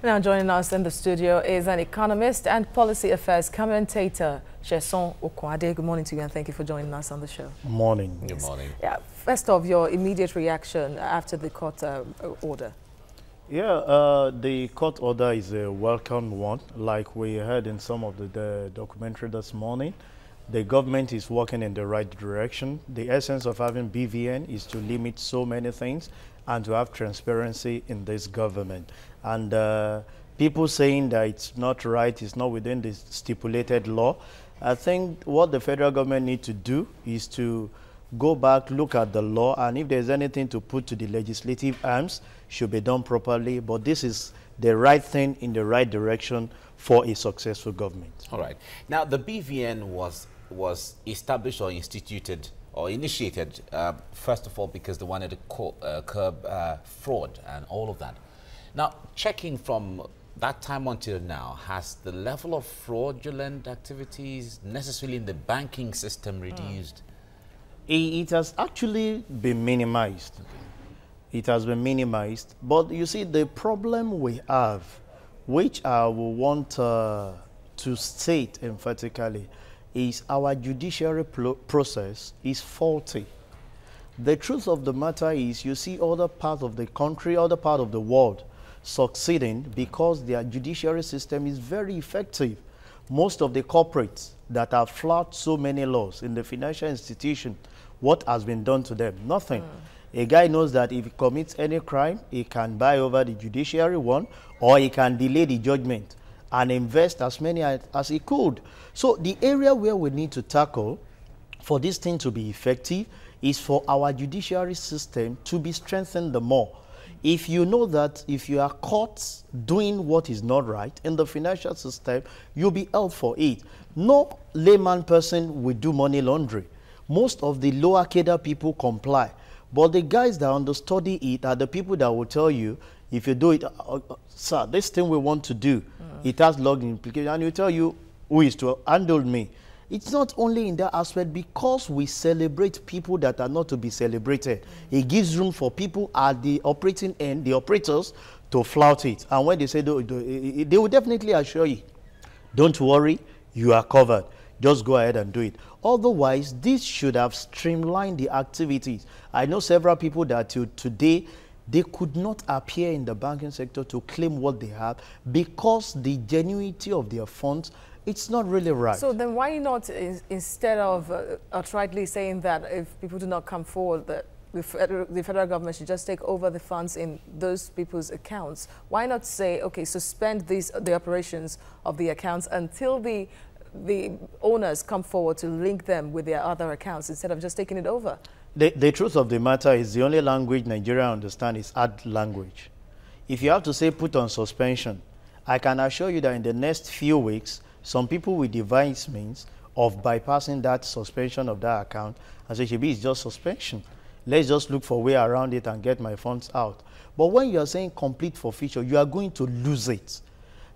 Now joining us in the studio is an economist and policy affairs commentator, Sheson Okwade. Good morning to you and thank you for joining us on the show. Good morning. Yes. Good morning. Yeah, first off, your immediate reaction after the court order. Yeah, the court order is a welcome one. Like we heard in some of the documentary this morning, the government is working in the right direction. The essence of having BVN is to limit so many things and to have transparency in this government. And people saying that it's not right, it's not within the stipulated law. I think what the federal government needs to do is to go back, look at the law, and if there's anything to put to the legislative arms, should be done properly. But this is the right thing in the right direction for a successful government. All right. Now, the BVN was established or instituted or initiated, first of all, because they wanted to curb fraud and all of that. Now, checking from that time until now, has the level of fraudulent activities necessarily in the banking system reduced? It has actually been minimized. It has been minimized. But you see, the problem we have, which I will want to state emphatically, is our judiciary process is faulty. The truth of the matter is, you see other parts of the country, other part of the world succeeding because their judiciary system is very effective. Most of the corporates that have flouted so many laws in the financial institution, what has been done to them? Nothing. A guy knows that if he commits any crime, he can buy over the judiciary one, or he can delay the judgment and invest as many as he could. So the area where we need to tackle for this thing to be effective is for our judiciary system to be strengthened the more. If you know that if you are caught doing what is not right in the financial system, you'll be held for it. No layman person will do money laundering. Most of the lower cadre people comply. But the guys that understudy it are the people that will tell you, if you do it, sir, this thing we want to do, it has log implication, and you tell you who is to handle me. It's not only in that aspect, because we celebrate people that are not to be celebrated. It gives room for people at the operating end, the operators, to flout it. And when they say, they will definitely assure you, don't worry, you are covered. Just go ahead and do it. Otherwise, this should have streamlined the activities. I know several people that today, they could not appear in the banking sector to claim what they have because the genuinity of their funds, it's not really right. So then why not, instead of outrightly saying that if people do not come forward, that the federal government should just take over the funds in those people's accounts, why not say, okay, suspend the operations of the accounts until the owners come forward to link them with their other accounts instead of just taking it over? The truth of the matter is the only language Nigeria understands is hard language. If you have to say put on suspension, I can assure you that in the next few weeks, some people will devise means of bypassing that suspension of that account and say, it's just suspension. Let's just look for a way around it and get my funds out. But when you are saying complete forfeiture, you are going to lose it.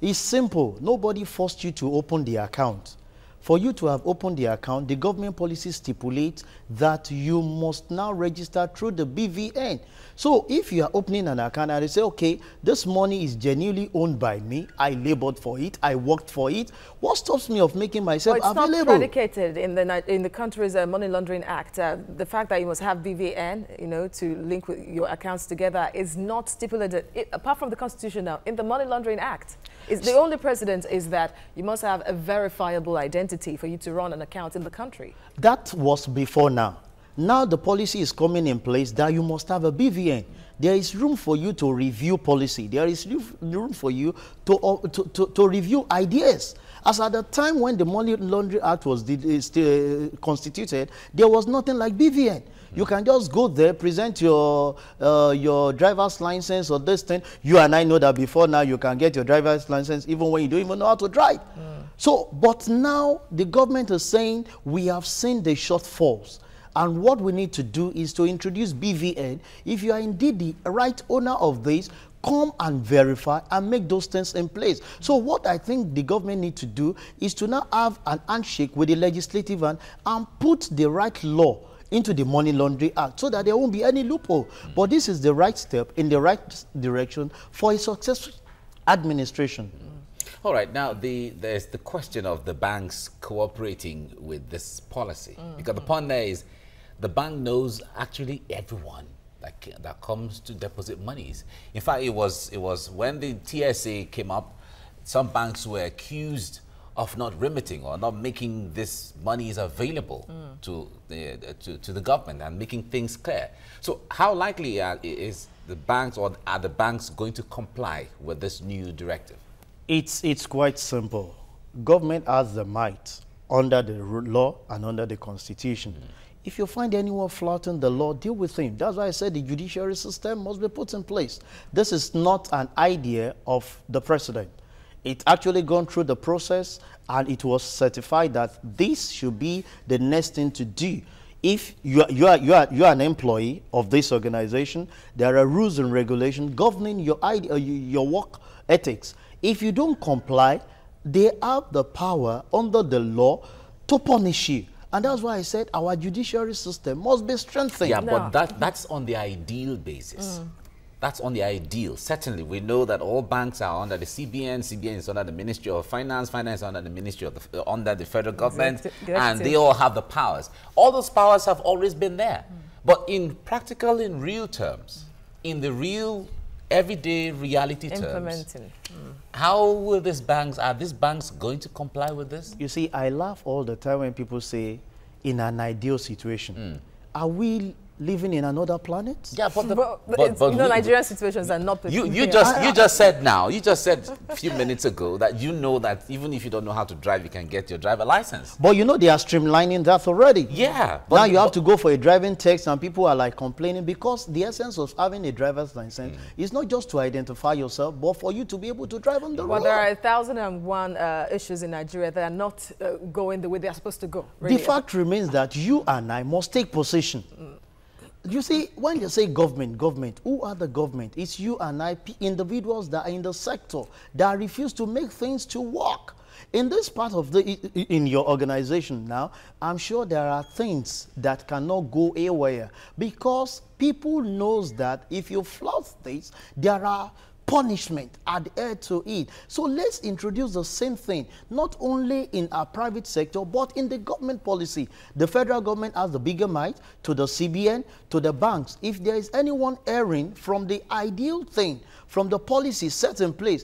It's simple. Nobody forced you to open the account. For you to have opened the account, the government policy stipulates that you must now register through the BVN. So if you are opening an account and they say, okay, this money is genuinely owned by me, I labored for it, I worked for it, what stops me of making myself available? It's not predicated in the country's Money Laundering Act. The fact that you must have BVN, to link with your accounts together is not stipulated, apart from the Constitution now, in the Money Laundering Act. The only precedent is that you must have a verifiable identity for you to run an account in the country. That was before now. Now the policy is coming in place that you must have a BVN. There is room for you to review policy. There is room for you to review ideas. As at the time when the Money Laundering Act was constituted, there was nothing like BVN. You can just go there, present your driver's license or this thing. You and I know that before now you can get your driver's license even when you don't even know how to drive. So, but now the government is saying we have seen the shortfalls. And what we need to do is to introduce BVN. If you are indeed the right owner of this, come and verify and make those things in place. So what I think the government needs to do is to now have an handshake with the legislative and put the right law into the Money Laundering Act so that there won't be any loophole. But this is the right step in the right direction for a administration. All right, now there's the question of the banks cooperating with this policy. Because the point there is the bank knows actually everyone that comes to deposit monies. In fact, it was when the TSA came up, some banks were accused of not remitting or not making these monies available to the government and making things clear. So how likely is the banks, or are the banks going to comply with this new directive? It's quite simple. Government has the might under the law and under the constitution. If you find anyone flouting the law, deal with him. That's why I said the judiciary system must be put in place. This is not an idea of the president. It's actually gone through the process, and it was certified that this should be the next thing to do. If you are an employee of this organization, there are rules and regulations governing your work ethics. If you don't comply, they have the power under the law to punish you. And that's why I said our judiciary system must be strengthened. Yeah, but that's on the ideal basis. That's on the ideal. Certainly, we know that all banks are under the CBN. CBN is under the Ministry of Finance. Finance is under the Ministry of under the federal government, and they all have the powers. All those powers have always been there. But in practical, in real terms, in the real everyday reality terms, how will these banks, are these banks going to comply with this? You see, I laugh all the time when people say, in an ideal situation. Are we living in another planet? Yeah, but you know, Nigerian situations are not. You just said a few minutes ago that you know that even if you don't know how to drive, you can get your driver license. But you know they are streamlining that already. Yeah. Now you have to go for a driving test, and people are like complaining because the essence of having a driver's license is not just to identify yourself, but for you to be able to drive on the road. Well, there are 1,001 issues in Nigeria that are not going the way they are supposed to go. Really. The fact remains that you and I must take position. You see, when you say government, who are the government? It's you and I, individuals that are in the sector that refuse to make things to work. In this part of in your organization now, I'm sure there are things that cannot go anywhere because people knows that if you flout this, there are punishment adhered to it. So let's introduce the same thing, not only in our private sector, but in the government policy. The federal government has the bigger might to the CBN, to the banks. If there is anyone erring from the ideal thing, from the policy set in place,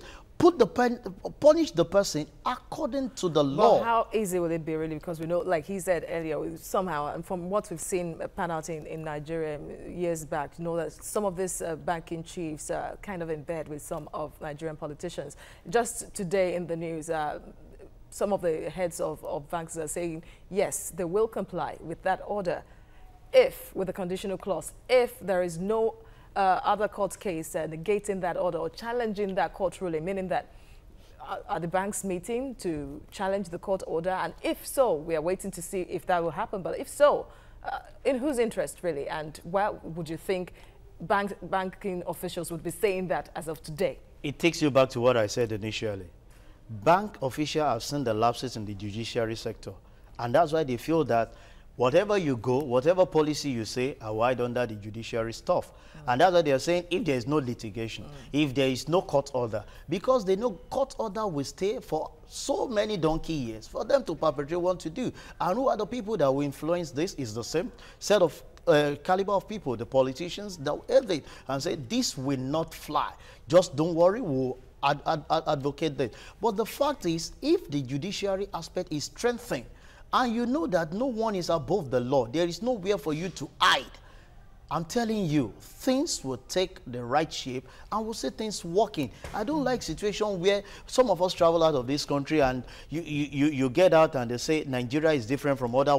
punish the person according to the law. Well, how easy will it be really? Because we know, like he said earlier, somehow, and from what we've seen pan out in Nigeria years back, you know that some of these banking chiefs are kind of in bed with some of Nigerian politicians. Just today in the news, some of the heads of banks are saying, yes, they will comply with that order if, with a conditional clause, if there is no other court case negating that order or challenging that court ruling, meaning that are the banks meeting to challenge the court order? And if so, we are waiting to see if that will happen. But if so, in whose interest really? And why would you think banking officials would be saying that as of today? It takes you back to what I said initially. Bank officials have seen the lapses in the judiciary sector. And that's why they feel that whatever you go, whatever policy you say, are wide under the judiciary stuff. And that's why they are saying if there is no litigation, if there is no court order, because they know court order will stay for so many donkey years for them to perpetrate what to do. And who are the people that will influence this? Is the same set of caliber of people, the politicians that will have it and say this will not fly. Just don't worry, we'll advocate that. But the fact is, if the judiciary aspect is strengthened, and you know that no one is above the law, there is nowhere for you to hide, I'm telling you, things will take the right shape and we'll see things working. I don't like situation where some of us travel out of this country and you get out and they say Nigeria is different from other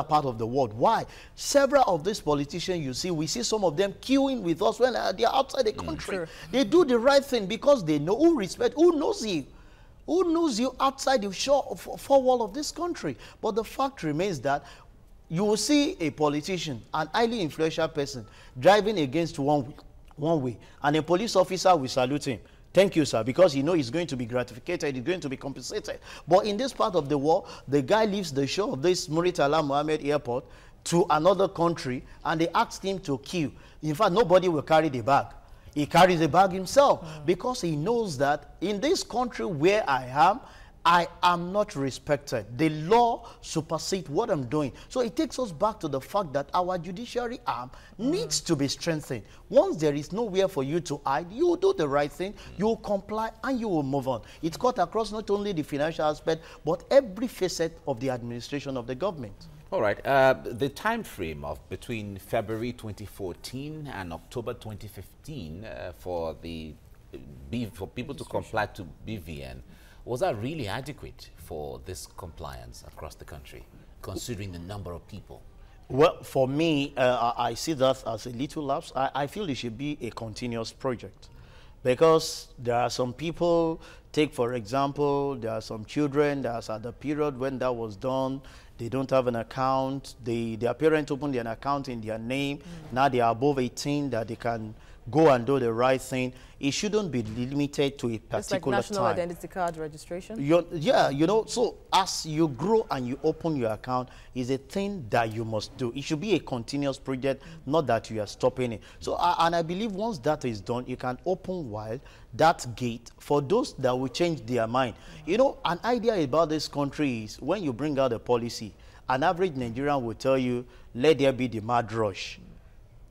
part of the world. Why? Several of these politicians you see, we see some of them queuing with us when they're outside the country. Sure. They do the right thing because they know who knows you. Who knows you outside the four wall of this country? But the fact remains that you will see a politician, an highly influential person, driving against one way, and a police officer will salute him. Thank you, sir, because you know he's going to be gratified, he's going to be compensated. But in this part of the world, the guy leaves the shore of this Muritala Mohammed Airport to another country, and they asked him to queue. In fact, nobody will carry the bag. He carries a bag himself because he knows that in this country where I am not respected. The law supersedes what I'm doing. So it takes us back to the fact that our judiciary arm needs to be strengthened. Once there is nowhere for you to hide, you will do the right thing, you will comply, and you will move on. It's cut across not only the financial aspect, but every facet of the administration of the government. All right. The time frame of between February 2014 and October 2015 for people to comply to BVN, was that really adequate for this compliance across the country, considering the number of people? Well, for me, I see that as a little lapse. I feel it should be a continuous project because there are some people, take for example, there are some children that's at the period when that was done, they don't have an account, their parents opened an account in their name, now they are above 18 that they can go and do the right thing. It shouldn't be limited to a particular it's like national time. identity card registration? Yeah, you know, so as you grow and you open your account, is a thing that you must do. It should be a continuous project, not that you are stopping it. So, and I believe once that is done, you can open wide that gate for those that will change their mind. You know, an idea about this country is when you bring out a policy, an average Nigerian will tell you, let there be the mad rush.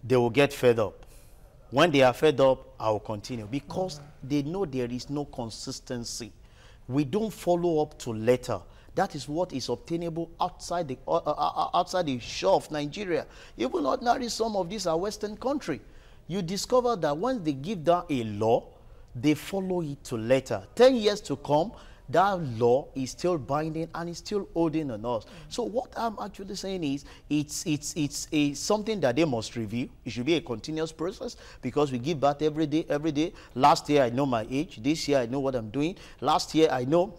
They will get fed up. When they are fed up, I will continue because they know there is no consistency. We don't follow up to letter. That is what is obtainable outside the shore of Nigeria. Even ordinarily, some of these are Western countries. You discover that once they give down a law, they follow it to letter. 10 years to come, that law is still binding and is still holding on us. So what I'm actually saying is it's something that they must review. It should be a continuous process because we give back every day. Last year I know my age. This year I know what I'm doing. Last year I know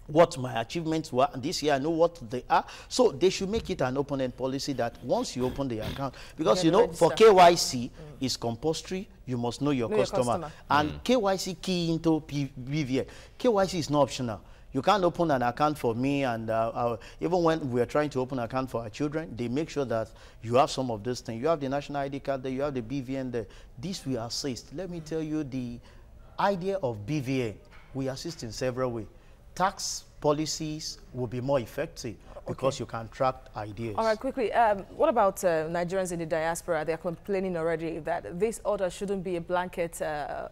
what my achievements were, and this year I know what they are. So they should make it an open-end policy that once you open the account, because you know, for KYC is compulsory, you must know your customer. And KYC key into BVN. KYC is not optional. You can't open an account for me, and even when we're trying to open an account for our children, they make sure that you have some of these things. You have the national ID card there, you have the BVN there. This we assist. Let me tell you, the idea of BVN, we assist in several ways. Tax policies will be more effective because you can track ideas. All right, quickly, what about Nigerians in the diaspora? They're complaining already that this order shouldn't be a blanket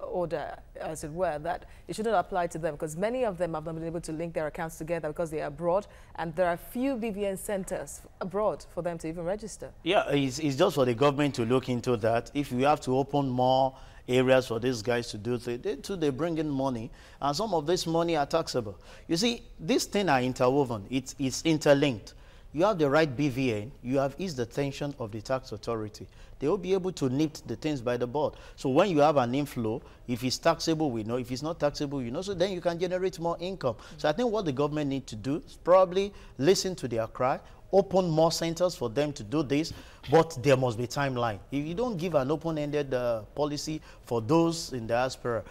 order, as it were, that it shouldn't apply to them because many of them have not been able to link their accounts together because they are abroad, and there are few BVN centers abroad for them to even register. Yeah, it's just for the government to look into that. If we have to open more areas for these guys to do things, they bring in money, and some of this money are taxable. You see, these things are interwoven. It's interlinked. You have the right BVN, you have eased the tension of the tax authority. They will be able to nip the things by the board. So when you have an inflow, if it's taxable, we know. If it's not taxable, you know. So then you can generate more income. So I think what the government needs to do is probably listen to their cry, open more centers for them to do this, but there must be timeline. If you don't give an open-ended policy for those in diaspora,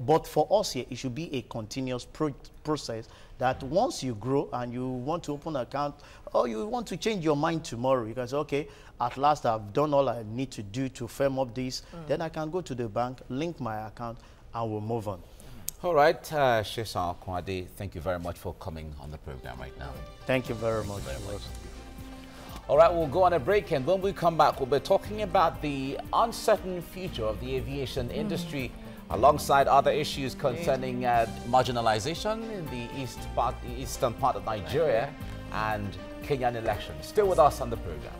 but for us here, it should be a continuous process that once you grow and you want to open an account or you want to change your mind tomorrow, you can say, okay, at last I've done all I need to do to firm up this, then I can go to the bank, link my account, and we'll move on. All right, Shesan Kwade, thank you very much for coming on the program right now. Thank you very much. All right, we'll go on a break, and when we come back, we'll be talking about the uncertain future of the aviation industry, alongside other issues concerning marginalization in the eastern part of Nigeria and Kenyan elections. Still with us on the program.